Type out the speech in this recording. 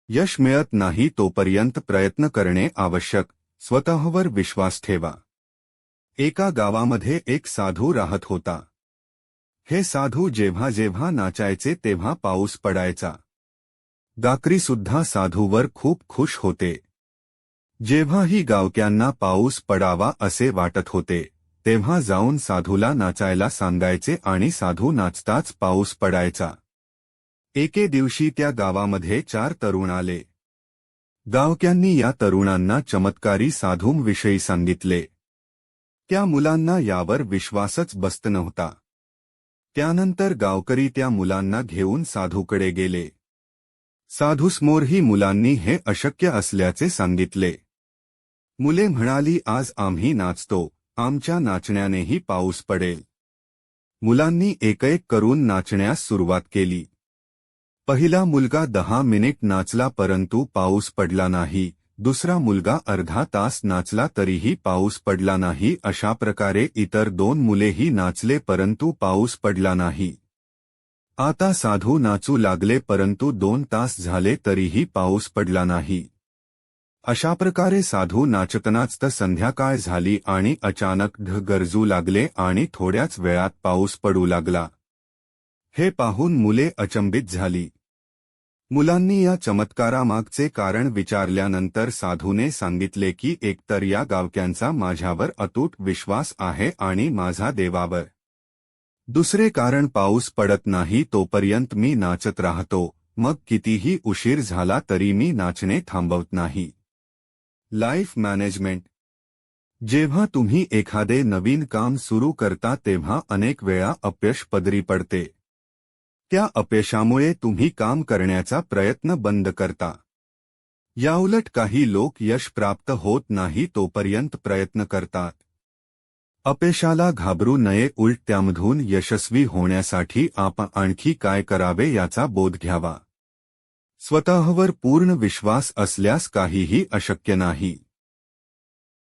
यश मिळत नाही तोपर्यंत प्रयत्न करणे आवश्यक. स्वतःवर विश्वास ठेवा. एका गावामध्ये एक साधू राहत होता. हे साधू जेव्हा जेव्हा नाचायचे तेव्हा पाऊस पडायचा. गाकरी सुद्धा साधूवर खूप खुश होते. जेव्हाही गावक्यांना पाऊस पडावा असे वाटत होते तेव्हा जाऊन साधूला नाचायला सांगायचे आणि साधू नाचताच पाऊस पडायचा. एके दिवशी त्या गावामध्ये 4 तरुण आले. गावक्यांनी या तरुणांना चमत्कारी साधूंविषयी सांगितले. त्या मुलांना यावर विश्वासच बसत नव्हता. त्यानंतर गावकरी त्या मुलांना घेऊन साधूकडे गेले. साधूसमोरही मुलांनी हे अशक्य असल्याचे सांगितले. मुले म्हणाली, आज आम्ही नाचतो, आमच्या नाचण्यानेही पाऊस पडेल. मुलांनी एक करून नाचण्यास सुरुवात केली. पहिला मुलगा 10 मिनिट नाचला परंतु पाऊस पडला नाही. दुसरा मुलगा अर्धा तास नाचला तरीही पाऊस पडला नाही. अशा प्रकारे इतर 2 मुलेही नाचले परंतु पाऊस पडला नाही. आता साधू नाचू लागले परंतु 2 तास झाले तरीही पाऊस पडला नाही. अशा प्रकारे साधू नाचत संध्याकाळ झाली आणि अचानक ढग गरजू लागले आणि थोड्याच वेळात पाऊस पडू लागला. हे पाहून मुले अचंबित झाली. मुलांनी या चमत्कारामागचे कारण विचारल्यानंतर साधूने सांगितले की एकतर या गावक्यांचा माझ्यावर अतूट विश्वास आहे आणि माझा देवावर. दुसरे कारण पाऊस पडत नाही तोपर्यंत मी नाचत राहतो, मग कितीही उशीर झाला तरी मी नाचणे थांबवत नाही. Life management. जेव्हा तुम्ही एखादे नवीन काम सुरू करता तेव्हा अनेक वेळा अपयश पदरी पडते. त्या अपयशामुळे तुम्ही काम करण्याचा प्रयत्न बंद करता. याउलट काही लोक यश प्राप्त होत नाही तोपर्यंत प्रयत्न करतात. अपयशाला घाबरू नये, उलट त्यामधून यशस्वी होण्यासाठी आपण आणखी काय करावे याचा बोध घ्यावा. स्वतःवर पूर्ण विश्वास असल्यास काहीही अशक्य नाही.